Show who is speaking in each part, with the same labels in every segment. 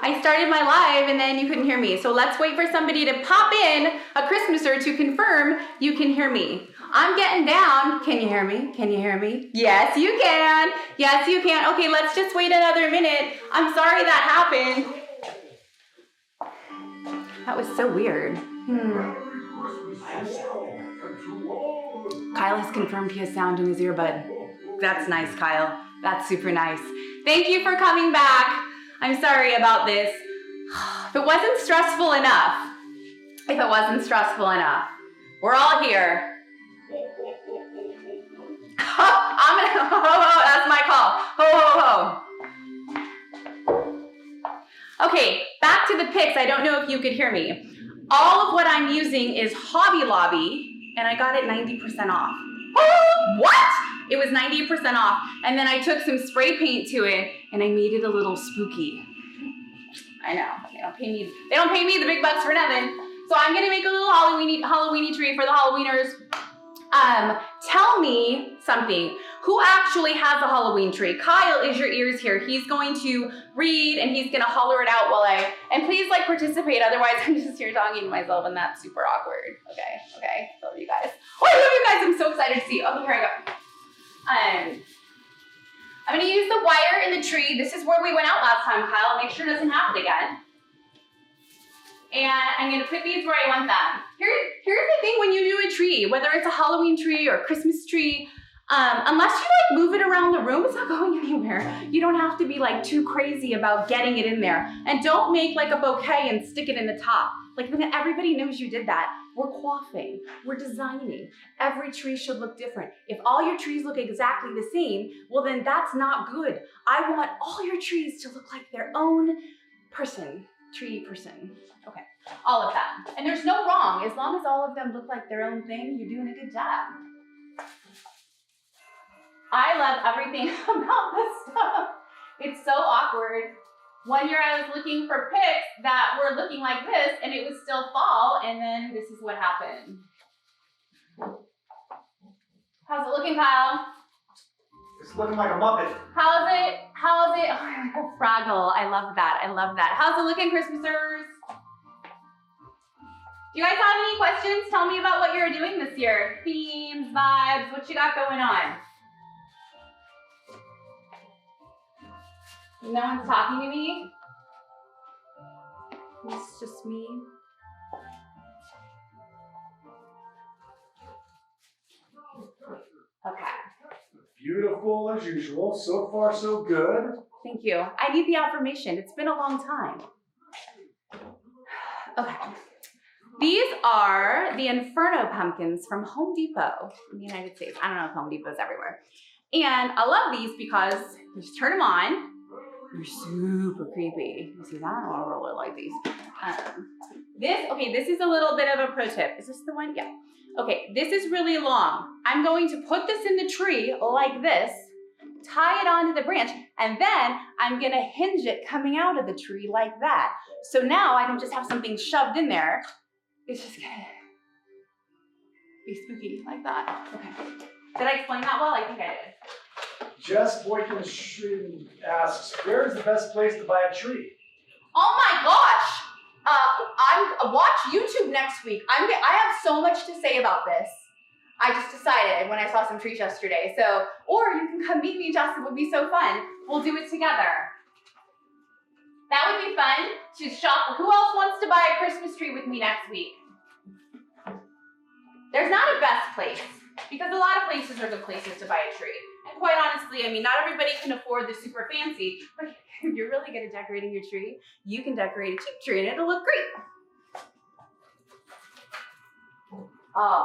Speaker 1: I started my live and then you couldn't hear me. So let's wait for somebody to pop in, a Christmaser, to confirm you can hear me. I'm getting down. Can you hear me? Can you hear me? Yes, you can. Yes, you can. Okay, let's just wait another minute. I'm sorry that happened. That was so weird. Kyle has confirmed he has sound in his earbud. That's nice, Kyle. That's super nice. Thank you for coming back. I'm sorry about this. If it wasn't stressful enough, we're all here. I'm gonna, ho, ho, ho, that's my call. Ho, ho, ho. Okay, back to the pics. I don't know if you could hear me. All of what I'm using is Hobby Lobby, and I got it 90% off. What? It was 90% off, and then I took some spray paint to it, and I made it a little spooky. I know, they don't pay me the big bucks for nothing. So I'm gonna make a little Halloweeny tree for the Halloweeners. Tell me something. Who actually has a Halloween tree? Kyle is your ears here. He's going to read and he's gonna holler it out while and please like participate, otherwise I'm just here talking to myself and that's super awkward. Okay, love you guys. Oh, I love you guys, I'm so excited to see you. Okay, here I go. I'm gonna use the wire in the tree. This is where we went out last time, Kyle. Make sure it doesn't happen again. And I'm gonna put these where I want them. Here's the thing when you do a tree, whether it's a Halloween tree or a Christmas tree, unless you like move it around the room, it's not going anywhere. You don't have to be like too crazy about getting it in there. And don't make like a bouquet and stick it in the top. Like then everybody knows you did that. We're coiffing, we're designing. Every tree should look different. If all your trees look exactly the same, well then that's not good. I want all your trees to look like their own tree person. Okay, all of that. And there's no wrong, as long as all of them look like their own thing, you're doing a good job. I love everything about this stuff. It's so awkward. One year I was looking for pics that were looking like this and it was still fall, and then this is what happened. How's it looking, Kyle?
Speaker 2: It's looking like a Muppet.
Speaker 1: How's it? Oh, Fraggle. I love that. How's it looking, Christmasers? Do you guys have any questions? Tell me about what you're doing this year. Themes, vibes, what you got going on? No one's talking to me? It's just me. Okay.
Speaker 2: Beautiful as usual. So far, so good.
Speaker 1: Thank you. I need the affirmation. It's been a long time. Okay. These are the Inferno Pumpkins from Home Depot in the United States. I don't know if Home Depot's everywhere. And I love these because you just turn them on. They're super creepy. You see that? I really like these. This is a little bit of a pro tip. Is this the one? Yeah. Okay, this is really long. I'm going to put this in the tree like this, tie it onto the branch, and then I'm gonna hinge it coming out of the tree like that. So now I don't just have something shoved in there. It's just gonna be spooky like that. Okay. Did I explain that well? I think I did.
Speaker 2: Jess Boykin asks, where is the best place to buy a tree?
Speaker 1: Oh my gosh! Watch YouTube next week. I have so much to say about this. I just decided when I saw some trees yesterday. So, or you can come meet me, Jess. It would be so fun. We'll do it together. That would be fun to shop. Who else wants to buy a Christmas tree with me next week? There's not a best place, because a lot of places are good places to buy a tree. And quite honestly, I mean, not everybody can afford the super fancy, but if you're really good at decorating your tree, you can decorate a cheap tree and it'll look great.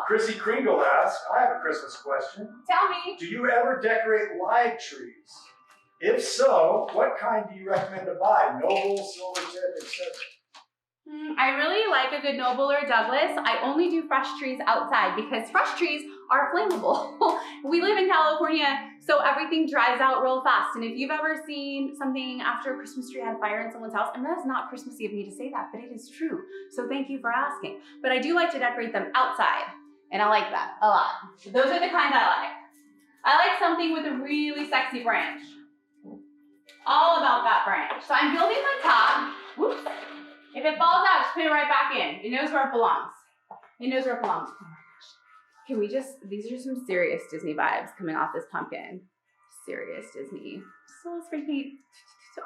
Speaker 2: Chrissy Kringle asks, I have a Christmas question.
Speaker 1: Tell me.
Speaker 2: Do you ever decorate live trees? If so, what kind do you recommend to buy? Noble, Silvertip, etc.
Speaker 1: I really like a good Noble or Douglas. I only do fresh trees outside because fresh trees are flammable. We live in California, so everything dries out real fast. And if you've ever seen something after a Christmas tree had fire in someone's house, and that's not Christmassy of me to say that, but it is true. So thank you for asking. But I do like to decorate them outside, and I like that a lot. Those are the kind I like. I like something with a really sexy branch. All about that branch. So I'm building my top. Whoops. If it falls out, just put it right back in. It knows where it belongs. It knows where it belongs. Oh my gosh. Can we just, these are some serious Disney vibes coming off this pumpkin. Serious Disney. Just a little spray paint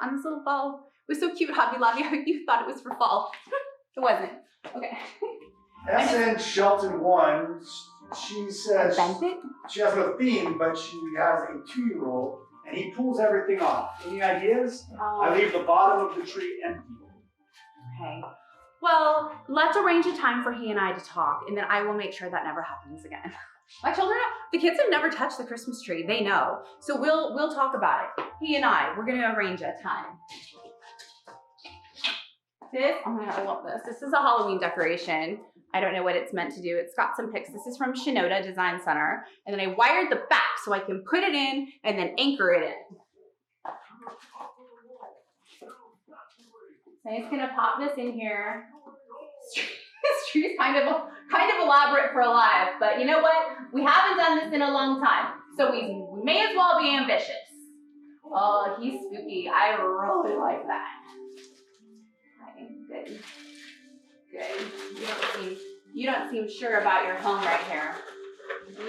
Speaker 1: on this little ball. It was so cute, Hobby Lobby. You thought it was for fall. It wasn't. Okay.
Speaker 2: SN Shelton 1, she says
Speaker 1: Bent it?
Speaker 2: she has no theme, but she has a 2-year-old, and he pulls everything off. Any ideas? I leave the bottom of the tree empty.
Speaker 1: Okay. Well, let's arrange a time for he and I to talk, and then I will make sure that never happens again. My children, the kids have never touched the Christmas tree. They know. So we'll talk about it. He and I, we're gonna arrange a time. This, oh my God, I love this. This is a Halloween decoration. I don't know what it's meant to do. It's got some pics. This is from Shinoda Design Center. And then I wired the back so I can put it in and then anchor it in. So I'm just gonna pop this in here. This tree is kind of elaborate for alive, but you know what? We haven't done this in a long time, so we may as well be ambitious. Oh, he's spooky. I really like that. Okay, good. Good. You don't seem sure about your home right here.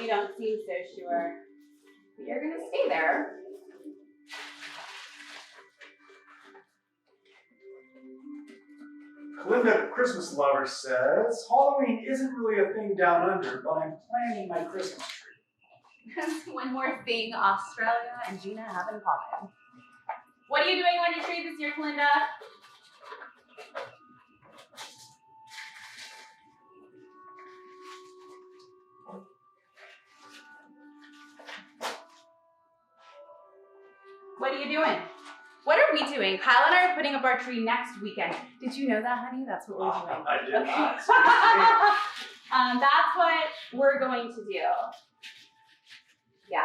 Speaker 1: You don't seem so sure. But you're gonna stay there.
Speaker 2: Linda Christmas Lover says, Halloween isn't really a thing down under, but I'm planning my Christmas tree.
Speaker 1: That's one more thing Australia and Jeanna have in common. What are you doing on your tree this year, Linda? What are you doing? What are we doing? Kyle and I are putting up our tree next weekend. Did you know that, honey? That's what we're doing.
Speaker 2: I did
Speaker 1: Okay.
Speaker 2: not.
Speaker 1: That's what we're going to do. Yeah,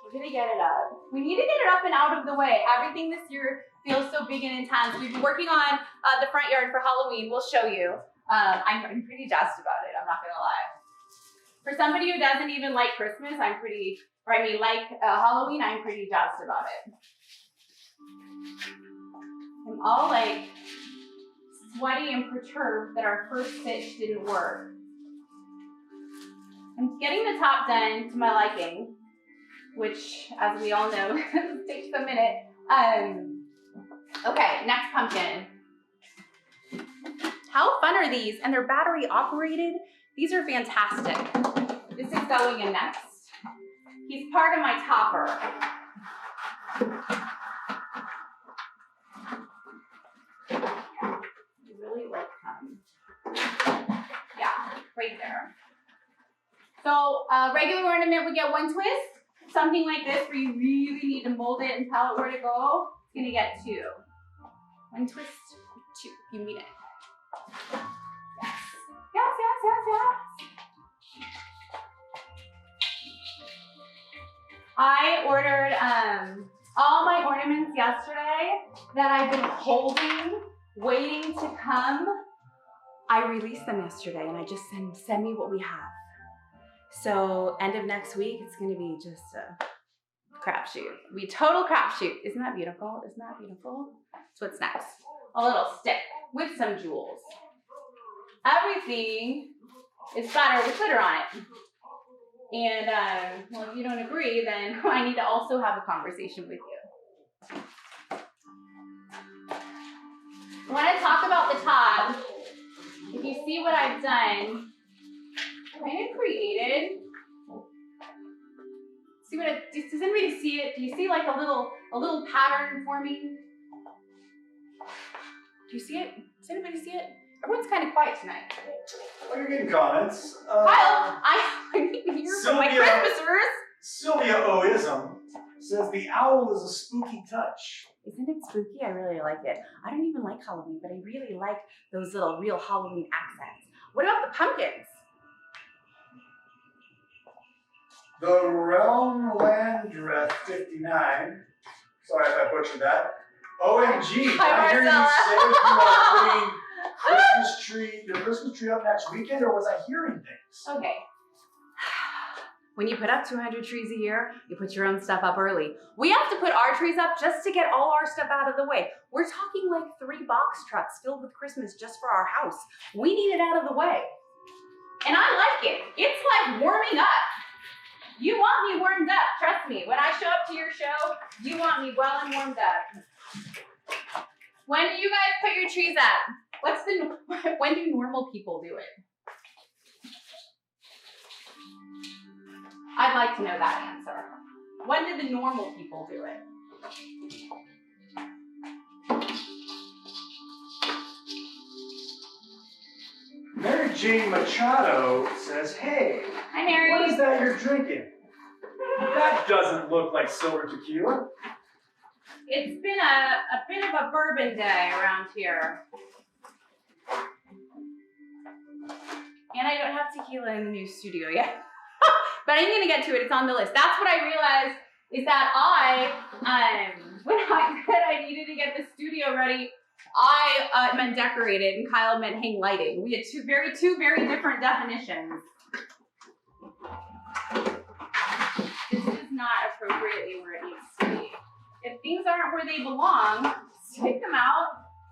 Speaker 1: we're gonna get it up. We need to get it up and out of the way. Everything this year feels so big and intense. We've been working on the front yard for Halloween. We'll show you. I'm pretty jazzed about it. I'm not gonna lie. For somebody who doesn't even like Christmas, Halloween, I'm pretty jazzed about it. I'm all like sweaty and perturbed that our first stitch didn't work. I'm getting the top done to my liking, which, as we all know, takes a minute. Okay, next pumpkin. How fun are these? And they're battery operated. These are fantastic. This is going in next. He's part of my topper. Really like him. Yeah, right there. So regular ornament would get one twist. Something like this where you really need to mold it and tell it where to go, it's gonna get 2. One twist, 2. You mean it. Yes. Yes, yes, yes, yes. I ordered all my ornaments yesterday that I've been holding, waiting to come. I released them yesterday and I just send me what we have. So end of next week, it's gonna be just a crapshoot. We total crapshoot. Isn't that beautiful? Isn't that beautiful? So what's next? A little stick with some jewels. Everything is better with glitter on it. And well, if you don't agree, then I need to also have a conversation with you. I want to talk about the top. If you see what I've done, kind of created. See what it, does anybody see it? Do you see like a little pattern forming? Do you see it? Does anybody see it? Everyone's kind of quiet tonight.
Speaker 2: Well, you're getting comments.
Speaker 1: Kyle, I need to hear from my Christmasers.
Speaker 2: Sylvia Oism says the owl is a spooky touch.
Speaker 1: Isn't it spooky? I really like it. I don't even like Halloween, but I really like those little real Halloween accents. What about the pumpkins?
Speaker 2: The Realm Landreth 59. Sorry if I butchered that. OMG, did I hear you say you are putting the Christmas tree up next weekend, or was I hearing things?
Speaker 1: Okay. When you put up 200 trees a year, you put your own stuff up early. We have to put our trees up just to get all our stuff out of the way. We're talking like 3 box trucks filled with Christmas just for our house. We need it out of the way. And I like it. It's like warming up. You want me warmed up, trust me. When I show up to your show, you want me well and warmed up. When do you guys put your trees up? When do normal people do it? I'd like to know that answer. When do the normal people do it?
Speaker 2: Mary Jane Machado says, hey,
Speaker 1: Hi, Mary.
Speaker 2: what is that you're drinking? That doesn't look like silver tequila.
Speaker 1: It's been a bit of a bourbon day around here. And I don't have tequila in the new studio yet. But I'm gonna get to it, it's on the list. That's what I realized is that when I said I needed to get the studio ready, I meant decorate it and Kyle meant hang lighting. We had two very different definitions. This is not appropriately where it needs to be. If things aren't where they belong, take them out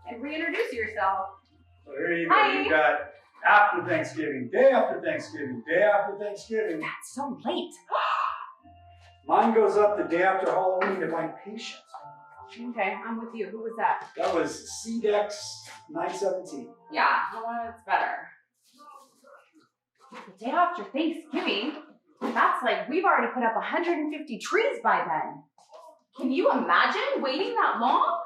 Speaker 1: and reintroduce yourself.
Speaker 2: So here you go.
Speaker 1: Hi.
Speaker 2: You got after Thanksgiving, day after Thanksgiving, day after Thanksgiving.
Speaker 1: That's so late.
Speaker 2: Mine goes up the day after Halloween to find patience.
Speaker 1: Okay, I'm with you. Who was that?
Speaker 2: That was CDEX 917.
Speaker 1: Yeah, the one that's better. The day after Thanksgiving, that's like we've already put up 150 trees by then. Can you imagine waiting that long?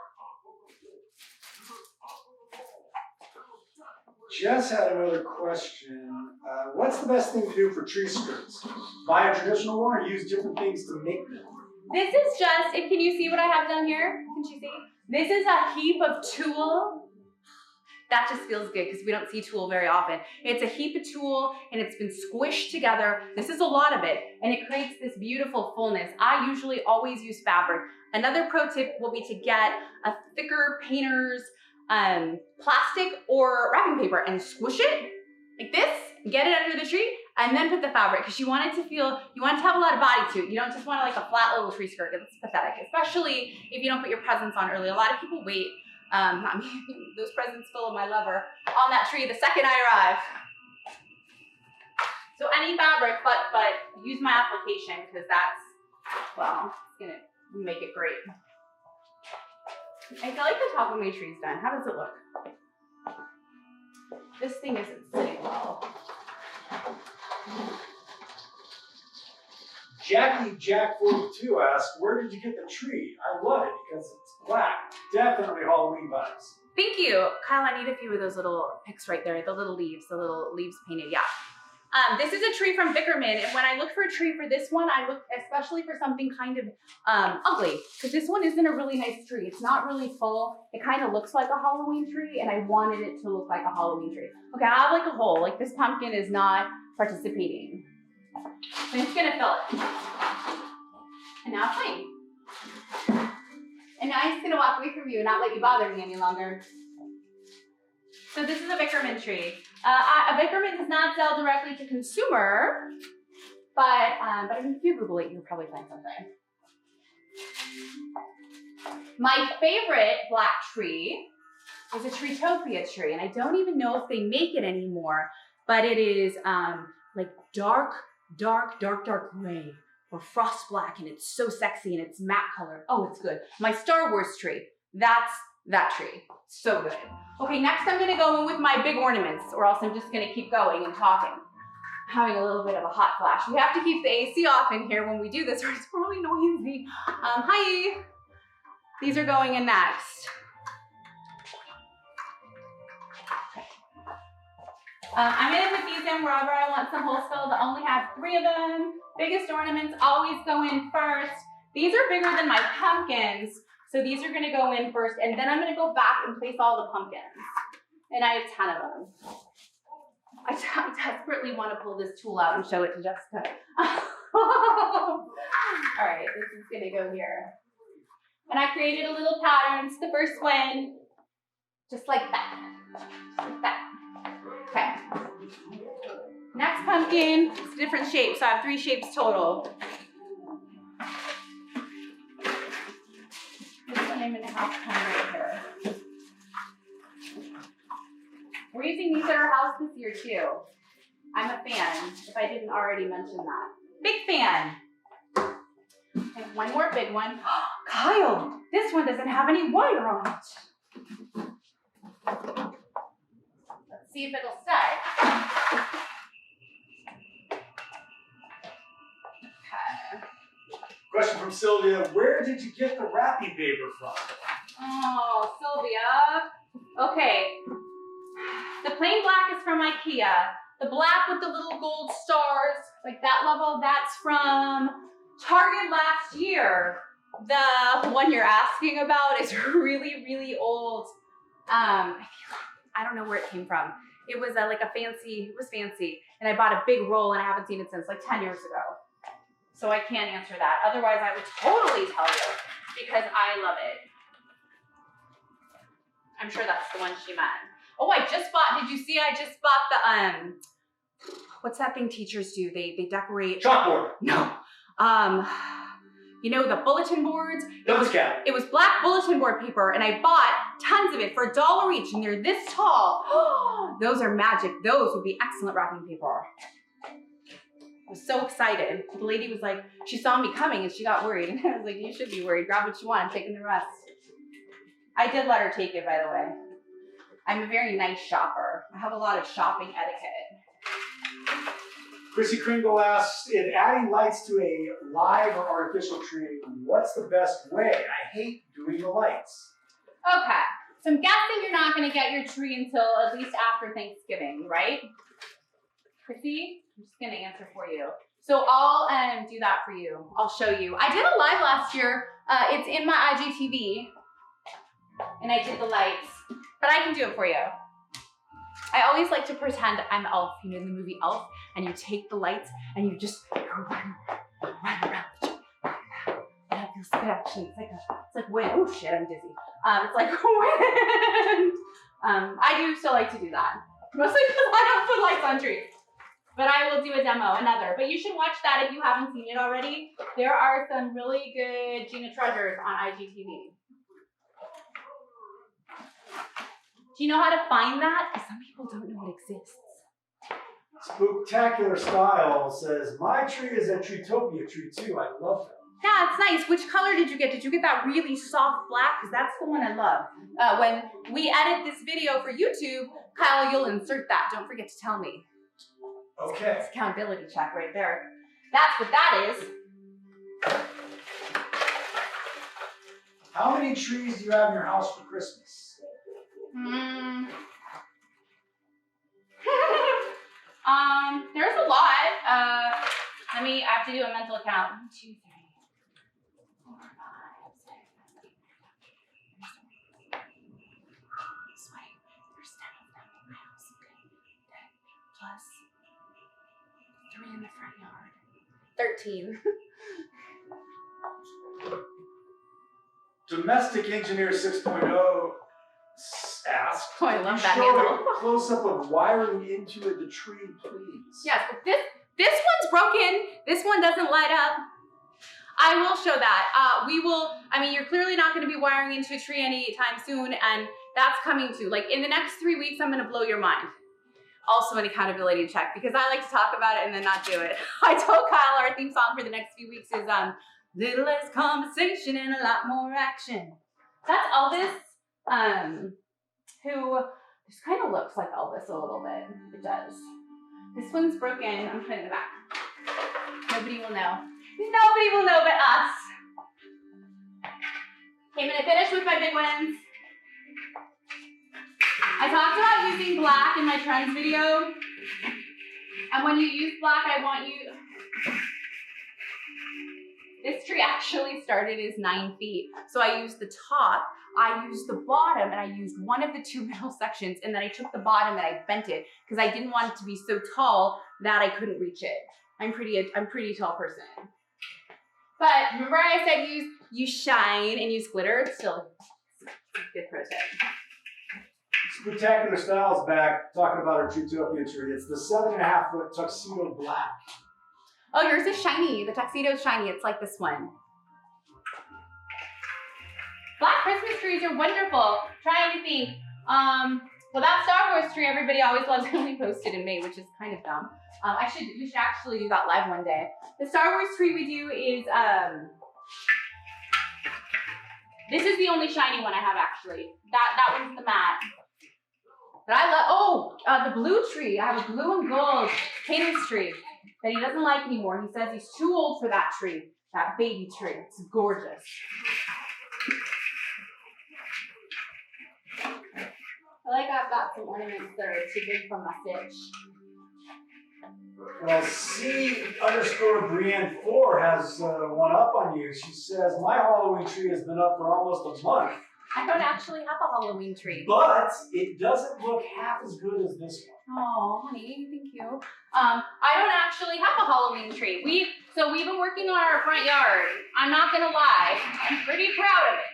Speaker 2: Jess had another question. What's the best thing to do for tree skirts? Buy a traditional one or use different things to make them?
Speaker 1: This is just, can you see what I have down here? Can you see? This is a heap of tulle. That just feels good because we don't see tulle very often. It's a heap of tulle and it's been squished together. This is a lot of it and it creates this beautiful fullness. I usually always use fabric. Another pro tip will be to get a thicker painter's plastic or wrapping paper and squish it like this, get it under the tree, and then put the fabric because you want it to feel, you want it to have a lot of body to it. You don't just want like a flat little tree skirt. It's pathetic, especially if you don't put your presents on early. A lot of people wait, not me, those presents full of my lover, on that tree the second I arrive. So any fabric, but use my application because that's, well, it's gonna make it great. I feel like the top of my tree's done. How does it look? This thing isn't sitting well.
Speaker 2: Jackie Jack 42 asked, where did you get the tree? I love it because it's black. Definitely Halloween vibes.
Speaker 1: Thank you. Kyle, I need a few of those little picks right there. The little leaves painted, yeah. This is a tree from Bickerman, and when I looked for a tree for this one, I looked especially for something kind of ugly, because this one isn't a really nice tree. It's not really full. It kind of looks like a Halloween tree, and I wanted it to look like a Halloween tree. Okay, I have like a hole. Like this pumpkin is not participating. So I'm just gonna fill it. And now it's clean. And now I'm just gonna walk away from you and not let you bother me any longer. So this is a Bickerman tree. A Bickerman does not sell directly to consumer, but I mean, if you Google it, you'll probably find something. My favorite black tree is a Treetopia tree, and I don't even know if they make it anymore, but it is like dark gray or frost black, and it's so sexy and it's matte color. Oh, it's good. My Star Wars tree, that's that tree. So good. Okay, next I'm gonna go in with my big ornaments, or else I'm just gonna keep going and talking. Having a little bit of a hot flash. We have to keep the AC off in here when we do this, or it's really noisy. Hi. These are going in next. I'm gonna put these in wherever I want some holes filled. I only have 3 of them. Biggest ornaments always go in first. These are bigger than my pumpkins, so these are gonna go in first, and then I'm gonna go back and place all the pumpkins. And I have 10 of them. I desperately want to pull this tool out and show it to Jessica. All right, this is gonna go here. And I created a little pattern. It's the first one, just like that. Just like that. Okay. Next pumpkin, it's a different shape, so I have 3 shapes total. This one I'm gonna have come right here. We're using these at our house this year too. I'm a fan, if I didn't already mention that. Big fan. And one more big one. Kyle, this one doesn't have any wire on it. Let's see if it'll stay. Okay.
Speaker 2: Question from Sylvia, where did you get the wrapping paper from?
Speaker 1: Oh, Sylvia. Okay. The plain black is from IKEA. The black with the little gold stars, like that level, that's from Target last year. The one you're asking about is really, really old. I don't know where it came from. It was like a fancy, it was fancy. And I bought a big roll and I haven't seen it since like 10 years ago. So I can't answer that. Otherwise I would totally tell you because I love it. I'm sure that's the one she meant. Oh, I just bought, did you see I just bought the, what's that thing teachers do? They decorate.
Speaker 2: Chalkboard.
Speaker 1: No. You know, the bulletin boards?
Speaker 2: It
Speaker 1: was black bulletin board paper and I bought tons of it for $1 each and they're this tall. Those are magic. Those would be excellent wrapping paper. I was so excited. The lady was like, she saw me coming and she got worried. And I was like, you should be worried. Grab what you want. I'm taking the rest. I did let her take it, by the way. I'm a very nice shopper. I have a lot of shopping etiquette.
Speaker 2: Chrissy Kringle asks, if adding lights to a live or artificial tree, what's the best way? I hate doing the lights.
Speaker 1: Okay, so I'm guessing you're not gonna get your tree until at least after Thanksgiving, right? Chrissy, I'm just gonna answer for you. So I'll do that for you. I'll show you. I did a live last year. It's in my IGTV. And I did the lights, but I can do it for you. I always like to pretend I'm Elf, you know, in the movie Elf, and you take the lights and you just run around the tree. And I feel good actually. It's like wind. Oh shit, I'm dizzy. It's like wind. I do still like to do that. Mostly because I don't put lights on trees. But I will do a demo, another. But you should watch that if you haven't seen it already. There are some really good Jeanna treasures on IGTV. Do you know how to find that? Because some people don't know it exists.
Speaker 2: Spooktacular Style says, my tree is a Treetopia tree too. I love them.
Speaker 1: Yeah, it's nice. Which color did you get? Did you get that really soft black? Because that's the one I love. When we edit this video for YouTube, Kyle, you'll insert that. Don't forget to tell me.
Speaker 2: Okay.
Speaker 1: It's accountability check right there. That's what that is.
Speaker 2: How many trees do you have in your house for Christmas?
Speaker 1: There's a lot. I have to do a mental count. 1, 2, 3, 4, 5, 6. Sweating. There's 10 of them in my house. Okay. 10 plus 3 in the front yard. 13.
Speaker 2: Domestic Engineer 6.0 asks,
Speaker 1: Oh, I love that
Speaker 2: show
Speaker 1: handle.
Speaker 2: a close-up of wiring into the tree, please.
Speaker 1: Yes, but this one's broken. This one doesn't light up. I will show that. You're clearly not going to be wiring into a tree anytime soon, and that's coming too. Like in the next 3 weeks, I'm going to blow your mind. Also an accountability check, because I like to talk about it and then not do it. I told Kyle our theme song for the next few weeks is little less conversation and a lot more action. That's Elvis. Who this kind of looks like Elvis a little bit. It does. This one's broken. I'm putting it in the back. Nobody will know. Nobody will know but us. Okay, I'm gonna finish with my big ones. I talked about using black in my trends video. And when you use black, I want you. This tree actually started as 9 feet. So I used the top, I used the bottom, and I used one of the 2 middle sections, and then I took the bottom and I bent it because I didn't want it to be so tall that I couldn't reach it. I'm pretty tall person. But remember I said use shine and use glitter? It's still a good pro tip.
Speaker 2: Spooktacular Style's back, talking about our Trutopia tree. It's the 7.5-foot tuxedo black.
Speaker 1: Oh, yours is shiny. The tuxedo's shiny. It's like this one. Black Christmas trees are wonderful. Trying to think. Well, that Star Wars tree everybody always loves only posted in May, which is kind of dumb. We should actually do that live one day. The Star Wars tree we do is this is the only shiny one I have actually. That one's the matte. But I love the blue tree. I have a blue and gold Cadence tree that he doesn't like anymore. He says he's too old for that tree, that baby tree. It's gorgeous. I like I've got some ornaments that are too big for my stitch.
Speaker 2: Well, C_Brienne4 has one up on you. She says, my Halloween tree has been up for almost a month.
Speaker 1: I don't actually have a Halloween tree.
Speaker 2: But it doesn't look half as good as this one.
Speaker 1: Oh, honey, thank you. I don't actually have a Halloween tree. We've been working on our front yard. I'm not gonna lie. I'm pretty proud of it.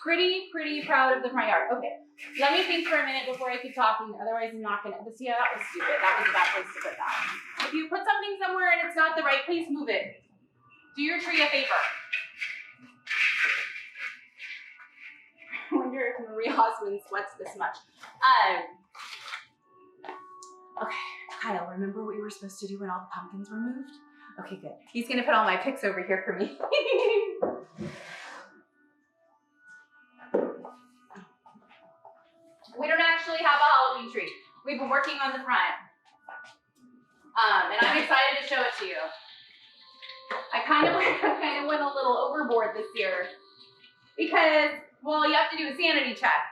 Speaker 1: Pretty proud of the front yard. Okay, let me think for a minute before I keep talking. Otherwise, I'm not gonna. See, that was stupid. That was a bad place to put that. If you put something somewhere and it's not the right place, move it. Do your tree a favor. I wonder if Marie Osmond sweats this much. Okay, Kyle, remember what we were supposed to do when all the pumpkins were moved? Okay, good. He's gonna put all my picks over here for me. We don't actually have a Halloween tree. We've been working on the front. And I'm excited to show it to you. I kind of went a little overboard this year because, well, you have to do a sanity check.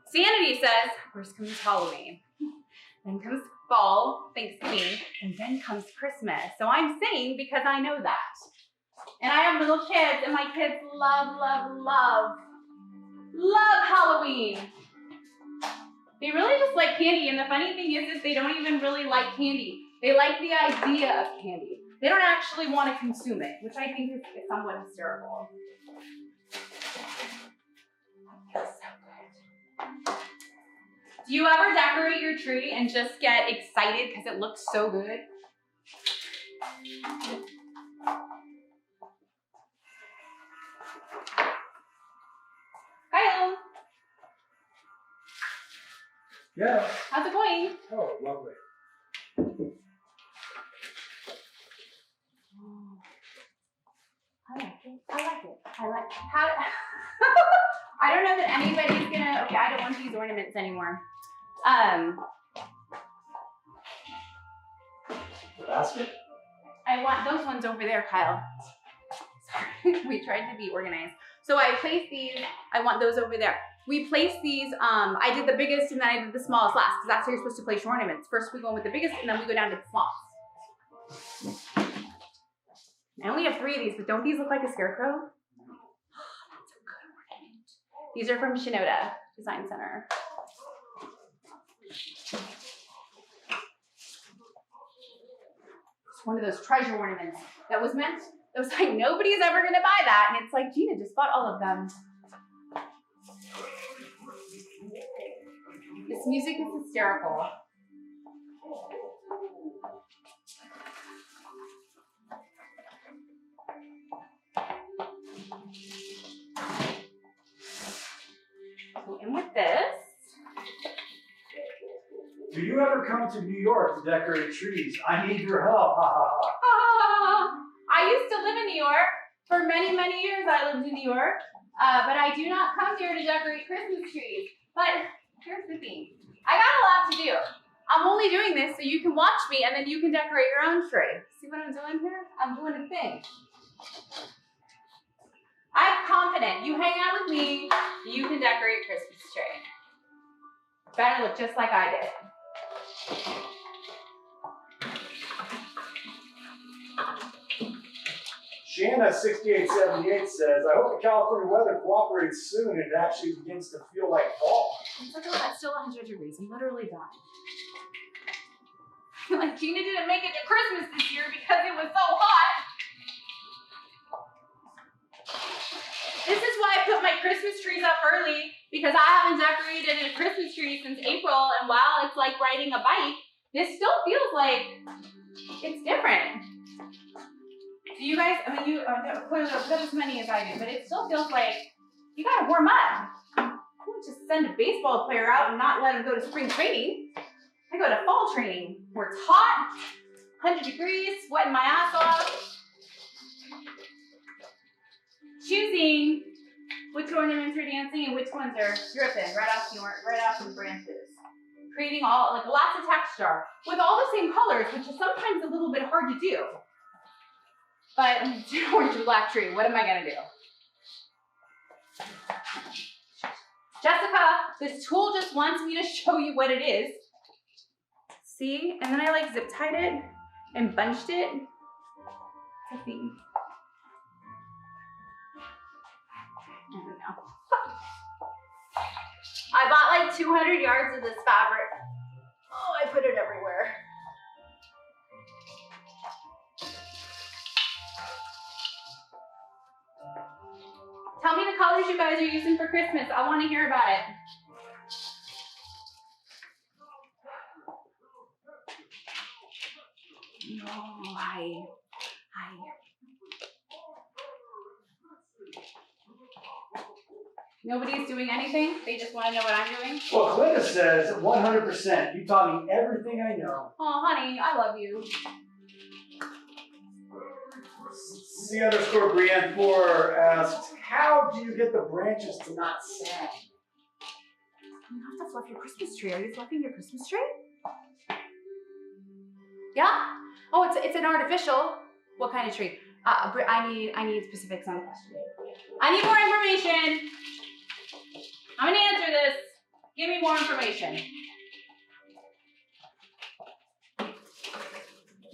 Speaker 1: Sanity says, first comes Halloween, then comes fall, Thanksgiving, and then comes Christmas. So I'm saying because I know that. And I have little kids, and my kids love Halloween. They really just like candy, and the funny thing is they don't even really like candy. They like the idea of candy. They don't actually want to consume it, which I think is somewhat hysterical. Feels so good. Do you ever decorate your tree and just get excited because it looks so good? Kyle.
Speaker 2: Yeah.
Speaker 1: How's it going?
Speaker 2: Oh, lovely.
Speaker 1: I like it. How? I don't know that anybody's gonna. Okay, I don't want these ornaments anymore.
Speaker 2: The basket?
Speaker 1: I want those ones over there, Kyle. Sorry, we tried to be organized. So I placed these. I want those over there. We placed these. I did the biggest and then I did the smallest last because that's how you're supposed to place your ornaments. First we go with the biggest and then we go down to the smallest. I only have 3 of these, but don't these look like a scarecrow? Oh, that's a good ornament. These are from Shinoda Design Center. It's one of those treasure ornaments that was meant, it was like nobody's ever gonna buy that. And it's like, Gina just bought all of them. This music is hysterical. So in with this.
Speaker 2: Do you ever come to New York to decorate trees? I need your help. Ha ha ha.
Speaker 1: I used to live in New York. For many years I lived in New York. But I do not come here to decorate Christmas trees. But here's the thing. I got a lot to do. I'm only doing this so you can watch me and then you can decorate your own tree. See what I'm doing here? I'm doing a thing. I'm confident. You hang out with me, you can decorate your Christmas tree. Better look just like I did.
Speaker 2: Jeanna6878 says, I hope the California weather cooperates soon and it actually begins to feel like fall.
Speaker 1: It's like, oh, that's still 100 degrees. I'm literally dying. Like, Gina didn't make it to Christmas this year because it was so hot. This is why I put my Christmas trees up early, because I haven't decorated a Christmas tree since April, and while it's like riding a bike, this still feels like it's different. Do you guys, I mean, you clearly don't put as many as I do, but it still feels like you gotta warm up. I don't just send a baseball player out and not let him go to spring training. I go to fall training where it's hot, 100 degrees, sweating my ass off. Choosing which ornaments are dancing and which ones are dripping right off the branches. Creating all, like lots of texture with all the same colors, which is sometimes a little bit hard to do. But orange and black tree, what am I gonna do? Jessica, this tool just wants me to show you what it is. See, and then I like zip tied it and bunched it. I think. I don't know. I bought like 200 yards of this fabric. Oh, I put it everywhere. Tell me the colors you guys are using for Christmas. I want to hear about it. No, hi. Nobody's doing anything? They just want to know what I'm doing?
Speaker 2: Well, Clinda says 100%. You taught me everything I know.
Speaker 1: Oh, honey, I love you.
Speaker 2: C_Brienne4 asked, how do you get the branches to not sag?
Speaker 1: You have to fluff your Christmas tree. Are you fluffing your Christmas tree? Yeah? Oh, it's an artificial. What kind of tree? I need specifics on the question. I need more information. I'm gonna answer this. Give me more information.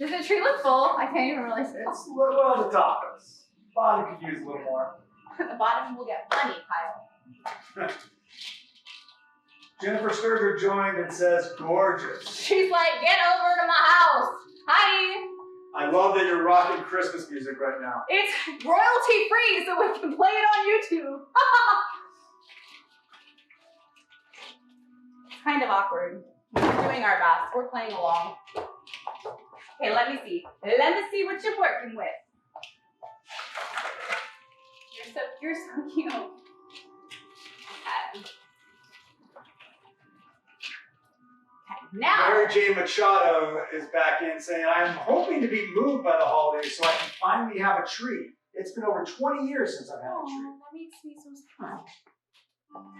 Speaker 1: Does the tree look full? I can't even really see.
Speaker 2: It's well, the top is. Bottom could use a little more.
Speaker 1: The bottom will get funny, Kyle.
Speaker 2: Jennifer Sturger joined and says, gorgeous.
Speaker 1: She's like, get over to my house. Hi.
Speaker 2: I love that you're rocking Christmas music right now.
Speaker 1: It's royalty free, so we can play it on YouTube. It's kind of awkward. We're doing our best. We're playing along. Okay, let me see. Let me see what you're working with. You're so cute. Okay, now.
Speaker 2: Mary J. Machado is back in saying, I'm hoping to be moved by the holidays so I can finally have a tree. It's been over 20 years since I've had a tree.
Speaker 1: That makes me so sad.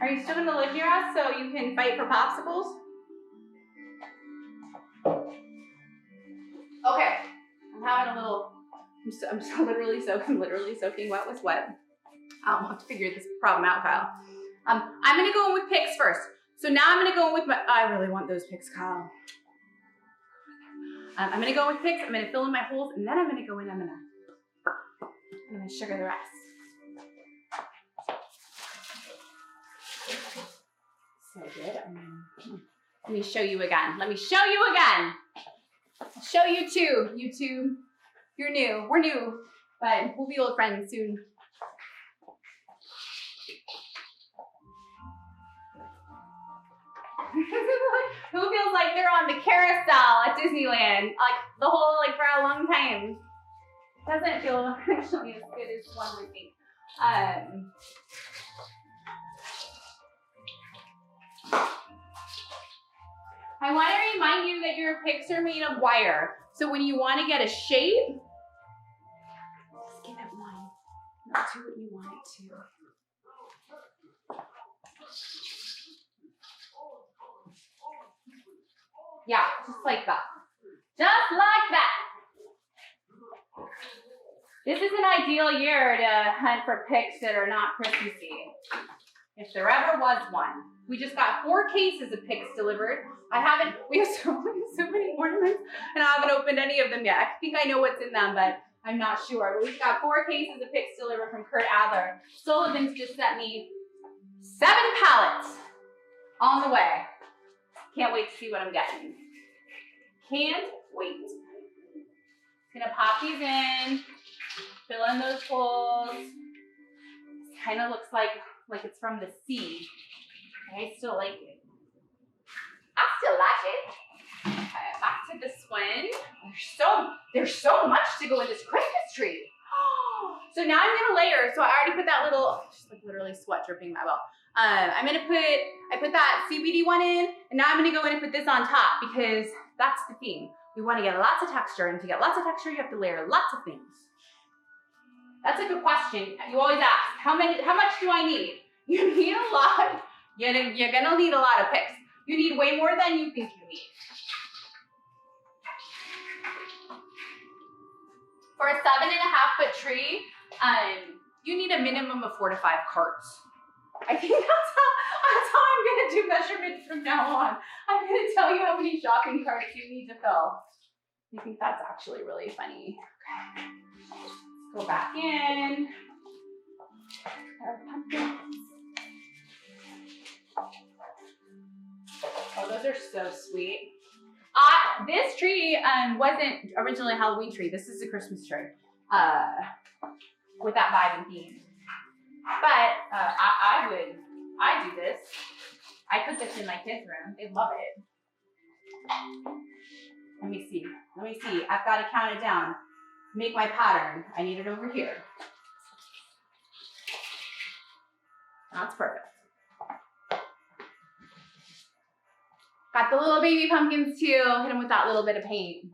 Speaker 1: Are you still gonna live near us so you can fight for popsicles? Okay, I'm having a little, I'm literally soaking wet with sweat. I'll have to figure this problem out, Kyle. I'm gonna go in with picks first. So now I'm gonna go in with my, I really want those picks, Kyle. I'm gonna go with picks, I'm gonna fill in my holes, and then I'm gonna go in, I'm gonna sugar the rest. So good. Let me show you again. Let me show you again. I'll show you too, YouTube. You're new. We're new, but we'll be old friends soon. Who feels like they're on the carousel at Disneyland? Like the whole, like for a long time. Doesn't feel actually as good as one would think. I want to remind you that your picks are made of wire. So when you want to get a shape, just give it one. Not do what you want it to. Yeah, just like that. Just like that. This is an ideal year to hunt for picks that are not Christmassy. If there ever was one. We just got 4 cases of picks delivered. We have so many ornaments, and I haven't opened any of them yet. I think I know what's in them, but I'm not sure. But we've got 4 cases of picks delivered from Kurt Adler. Sullivan's just sent me 7 pallets on the way. Can't wait to see what I'm getting. Can't wait. Gonna pop these in, fill in those holes. This kind of looks like it's from the sea. I still like it. I still like it. Okay, back to this one. There's so much to go in this Christmas tree. So now I'm gonna layer. So I already put that little, just like literally sweat dripping my belt. I put that CBD one in, and now I'm gonna go in and put this on top because that's the thing. We want to get lots of texture, and to get lots of texture, you have to layer lots of things. That's a good question. You always ask, how much do I need? You need a lot. You're gonna need a lot of picks. You need way more than you think you need. For a 7.5-foot tree, you need a minimum of 4 to 5 carts. I think that's how I'm gonna do measurements from now on. I'm gonna tell you how many shopping carts you need to fill. I think that's actually really funny. Okay. Go back in. Our pumpkins. Oh, those are so sweet. This tree wasn't originally a Halloween tree. This is a Christmas tree with that vibe and theme. But I do this. I put this in my kids' room. They love it. Let me see. I've got to count it down. Make my pattern. I need it over here. That's perfect. Got the little baby pumpkins too. Hit them with that little bit of paint.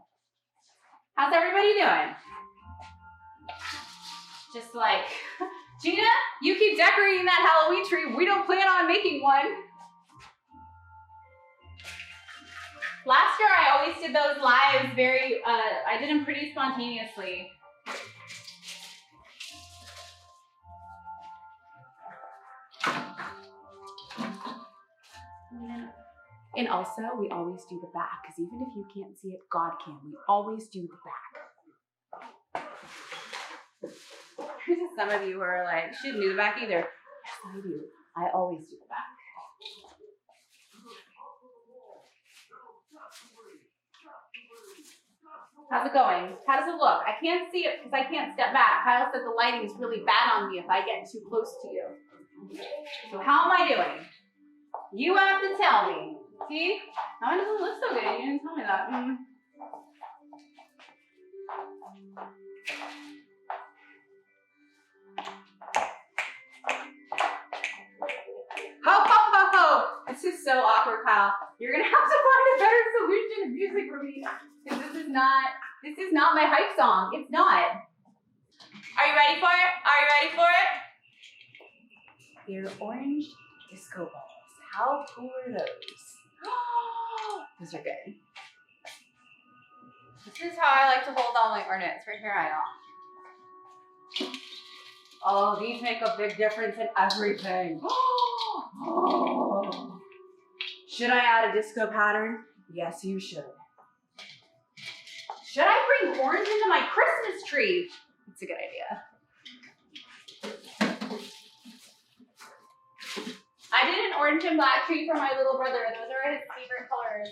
Speaker 1: How's everybody doing? Just like, Jeanna, you keep decorating that Halloween tree. We don't plan on making one. Last year, I always did those lives I did them pretty spontaneously. And also, we always do the back, because even if you can't see it, God can. We always do the back. There's just some of you who are like, she didn't do the back either. Yes, I do. I always do the back. How's it going? How does it look? I can't see it because I can't step back. Kyle said the lighting is really bad on me if I get too close to you. So how am I doing? You have to tell me. See? Now it doesn't look so good. You didn't tell me that. Ho, ho, ho, ho. This is so awkward, Kyle. You're going to have to find a better solution of music for me. Because this is not my hype song. It's not. Are you ready for it? Are you ready for it? They're orange disco balls. How cool are those? Those are good. This is how I like to hold all my ornaments. Right here I am. Oh, these make a big difference in everything. Oh. Should I add a disco pattern? Yes, you should. Should I bring orange into my Christmas tree? It's a good idea. I did an orange and black tree for my little brother. Those are his favorite colors.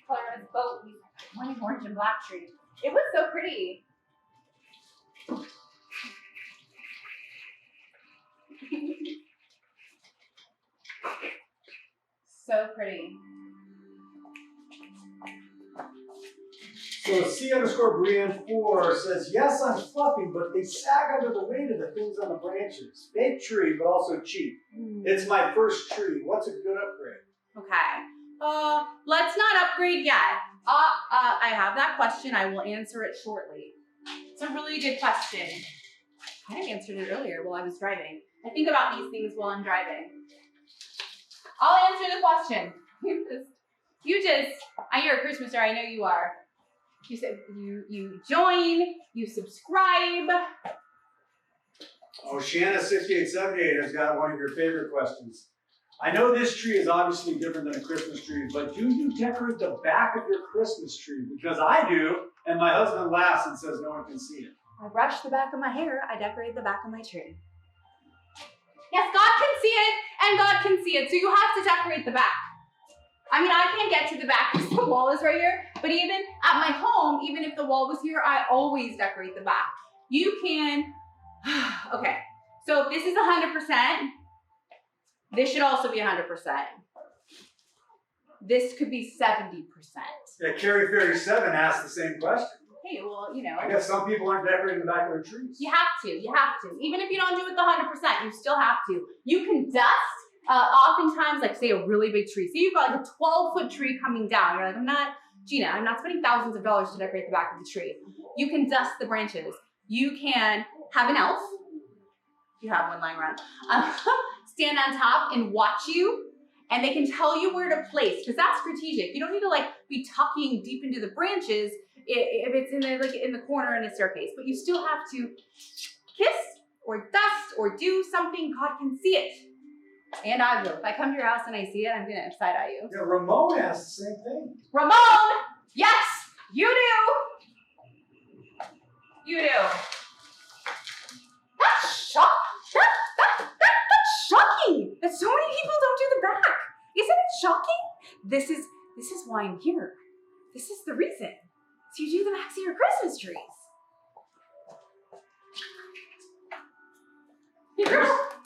Speaker 1: Color of his boat. He's wanting orange and black tree. It was so pretty. So pretty.
Speaker 2: So C_Brienne4 says, yes, I'm fluffy, but they sag under the weight of the things on the branches. Big tree, but also cheap. It's my first tree. What's a good upgrade?
Speaker 1: Okay. Let's not upgrade yet. I have that question. I will answer it shortly. It's a really good question. I kind of answered it earlier while I was driving. I think about these things while I'm driving. I'll answer the question. You're a Christmaser. I know you are. You said you join, you subscribe.
Speaker 2: Oh, Shanna6878 has got one of your favorite questions. I know this tree is obviously different than a Christmas tree, but do you decorate the back of your Christmas tree? Because I do, and my husband laughs and says no one can see it.
Speaker 1: I brush the back of my hair. I decorate the back of my tree. Yes, God can see it, and God can see it, so you have to decorate the back. I mean, I can't get to the back because the wall is right here, but even at my home, even if the wall was here, I always decorate the back. You can, okay, so if this is 100%, This should also be 100%. This could be 70%.
Speaker 2: Yeah, Carrie 37 asked the same question.
Speaker 1: Hey, well, you know.
Speaker 2: I guess some people aren't decorating the back of their trees.
Speaker 1: You have to. Even if you don't do it the 100%, you still have to. You can dust, oftentimes, like say a really big tree. Say you've got like a 12-foot tree coming down. You're like, Gina, I'm not spending thousands of dollars to decorate the back of the tree. You can dust the branches. You can have an elf, if you have one lying around, stand on top and watch you. And they can tell you where to place, because that's strategic. You don't need to like be tucking deep into the branches if it's in the corner in a staircase, but you still have to kiss or dust or do something. God can see it, and I will. If I come to your house and I see it, I'm gonna side eye you.
Speaker 2: Yeah, Ramon asked the same thing.
Speaker 1: Ramon, yes, you do. You do. That's shocking that so many people don't do the back. Isn't it shocking? This is why I'm here. This is the reason. So you do the backs of your Christmas trees.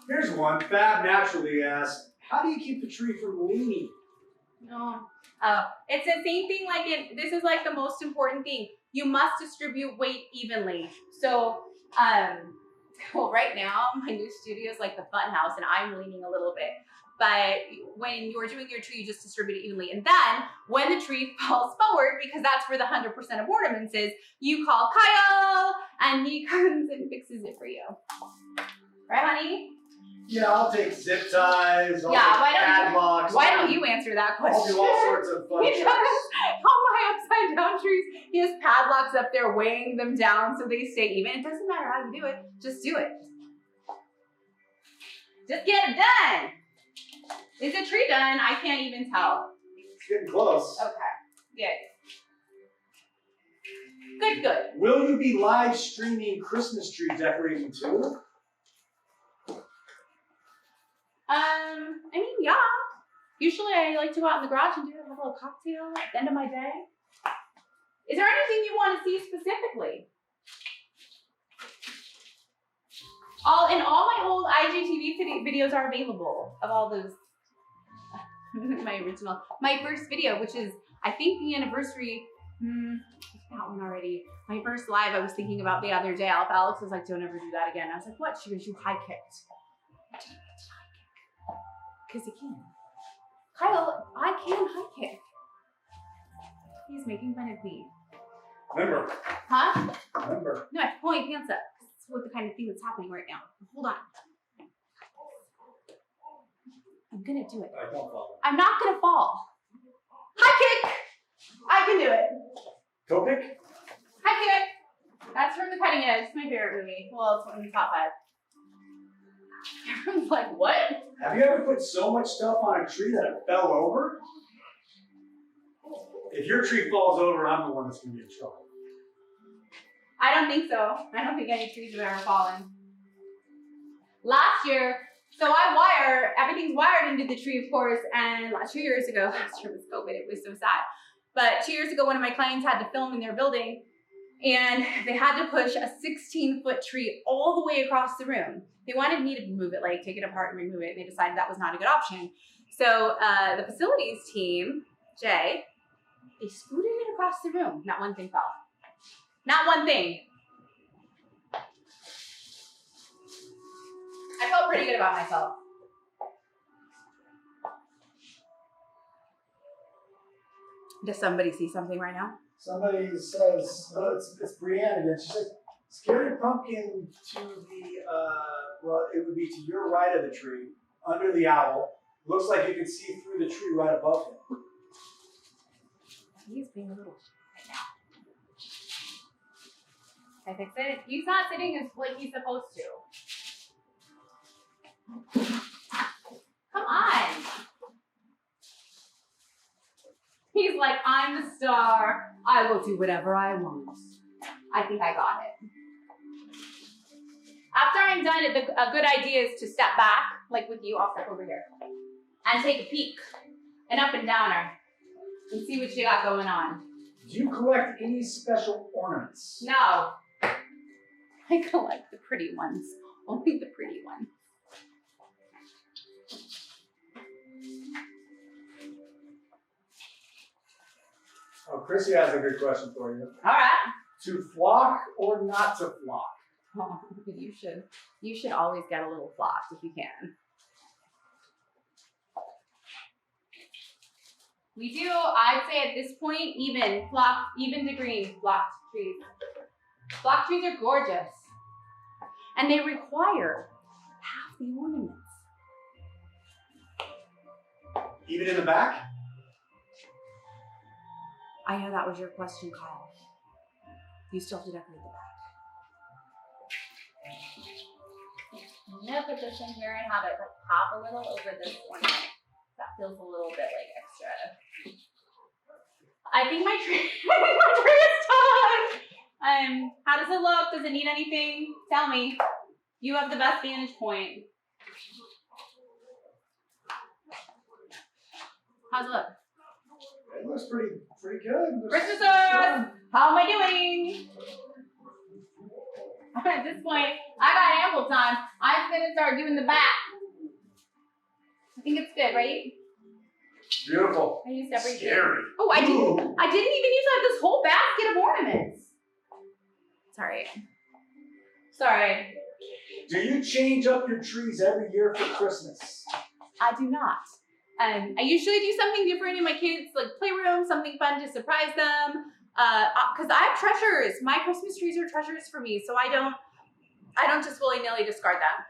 Speaker 2: Here's one. Fab naturally asked, how do you keep the tree from leaning?
Speaker 1: No. It's the same thing this is like the most important thing. You must distribute weight evenly. So, well, right now, my new studio is like the fun house and I'm leaning a little bit. But when you're doing your tree, you just distribute it evenly. And then when the tree falls forward, because that's where the 100% of ornaments is, you call Kyle and he comes and fixes it for you. Right, honey?
Speaker 2: Yeah, I'll take zip ties, padlocks.
Speaker 1: Why don't you answer that question?
Speaker 2: I'll do all sorts of fun
Speaker 1: Because on my upside down trees, he has padlocks up there weighing them down so they stay even. It doesn't matter how you do it, just do it. Just get it done. Is the tree done? I can't even tell.
Speaker 2: It's getting close.
Speaker 1: Okay, good. Good.
Speaker 2: Will you be live streaming Christmas tree decorating too? I mean, yeah. Usually I like to go out in the garage and do a little cocktail at the end of my day. Is there anything you want to see specifically? All my old IGTV videos are available of all those. My first video, which is, I think the anniversary, that one already. My first live I was thinking about the other day. Alex was like, don't ever do that again. I was like, what? She goes, you high kicked. Because he can. Kyle, I can high kick. He's making fun of me. Remember.
Speaker 1: Huh?
Speaker 2: Remember.
Speaker 1: No, I have to pull my pants up. This is what the kind of thing that's happening right now. Hold on. I'm gonna do it.
Speaker 2: I don't fall.
Speaker 1: I'm not gonna fall. High kick! I can do it.
Speaker 2: Toe pick?
Speaker 1: High kick! That's from The Cutting Edge. It's my favorite movie. Well, it's one of the top 5. Everyone's like, what?
Speaker 2: Have you ever put so much stuff on a tree that it fell over? If your tree falls over, I'm the one that's going to be in trouble.
Speaker 1: I don't think so. I don't think any trees have ever fallen. Last year, so everything's wired into the tree, of course, and 2 years ago, last year was COVID, it was so sad. But 2 years ago, one of my clients had to film in their building, and they had to push a 16-foot tree all the way across the room. They wanted me to move it, like take it apart and remove it, and they decided that was not a good option. So the facilities team, Jay, they scooted it across the room. Not one thing fell. Not one thing. I felt pretty good about myself. Does somebody see something right now?
Speaker 2: Somebody says, it's Brianne again. She said, scary pumpkin to the, it would be to your right of the tree, under the owl. Looks like you can see through the tree right above him.
Speaker 1: He's being a little right now. I fix it. He's not sitting as like he's supposed to. Come on. He's like, I'm the star. I will do whatever I want. I think I got it. After I'm done, a good idea is to step back, like with you, I'll step over here, and take a peek, an up and downer, and see what you got going on.
Speaker 2: Do you collect any special ornaments?
Speaker 1: No. I collect the pretty ones. Only the pretty ones.
Speaker 2: Oh, Chrissy has a good question for you.
Speaker 1: All right.
Speaker 2: To flock or not to flock?
Speaker 1: Oh, you should always get a little flock if you can. We do, I'd say at this point, even to green flocked trees. Flocked trees are gorgeous. And they require half the ornaments.
Speaker 2: Even in the back?
Speaker 1: I know that was your question, Kyle. You still have to decorate the back. I'm gonna put this in here and have it like pop a little over this ornament. That feels a little bit like extra. I think my tree is done. How does it look? Does it need anything? Tell me. You have the best vantage point. How's it look?
Speaker 2: It looks pretty good.
Speaker 1: Christmas Earth! How am I doing? At this point, I got ample time. I'm gonna start doing the back. I think it's good, right?
Speaker 2: Beautiful.
Speaker 1: I used everything.
Speaker 2: Scary.
Speaker 1: Oh, I didn't even use up this whole basket of ornaments. Sorry.
Speaker 2: Do you change up your trees every year for Christmas?
Speaker 1: I do not. I usually do something different in my kids' like playroom, something fun to surprise them. Because I have treasures. My Christmas trees are treasures for me, so I don't just willy-nilly discard them.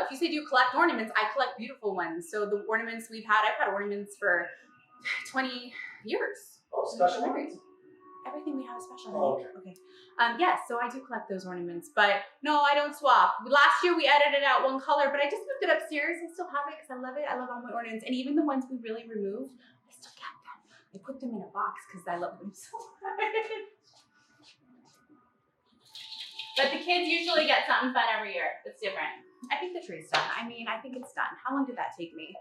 Speaker 1: If you say do you collect ornaments, I collect beautiful ones. So the ornaments I've had ornaments for 20 years.
Speaker 2: Oh, special ones?
Speaker 1: Everything we have is special.
Speaker 2: Oh,
Speaker 1: okay. Yes, so I do collect those ornaments, but no, I don't swap. Last year we edited out one color, but I just moved it upstairs. I still have it because I love it. I love all my ornaments, and even the ones we really removed, I still kept them. I put them in a box because I love them so much. But the kids usually get something fun every year. It's different. I think the tree's done. I think it's done. How long did that take me?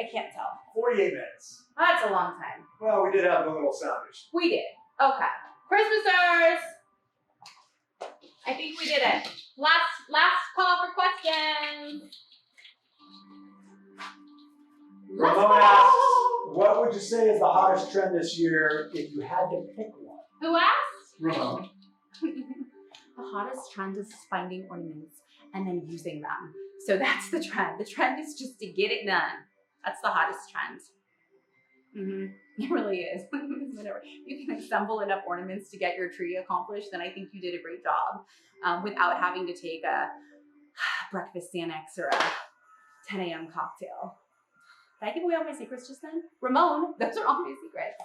Speaker 1: I can't tell.
Speaker 2: 48 minutes.
Speaker 1: That's a long time.
Speaker 2: Well, we did have a little sound issue.
Speaker 1: We did. Okay. Christmasers! I think we did it. Last call for questions.
Speaker 2: Ramon asks, what would you say is the hottest trend this year if you had to pick one?
Speaker 1: Who asked?
Speaker 2: Ramon.
Speaker 1: The hottest trend is finding ornaments and then using them. So that's the trend. The trend is just to get it done. That's the hottest trend. It really is. Whenever you can assemble enough ornaments to get your tree accomplished, then I think you did a great job without having to take a breakfast Xanax or a 10 a.m. cocktail. Did I give away all my secrets just then? Ramon, those are all my secrets.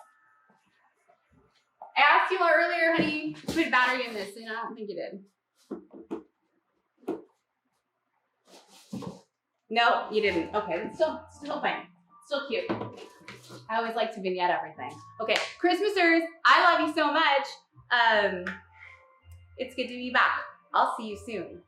Speaker 1: I asked you earlier, honey, to put battery in this, and I don't think you did. No, you didn't. Okay, it's still fine. Still cute. I always like to vignette everything. Okay, Christmasers, I love you so much. It's good to be back. I'll see you soon.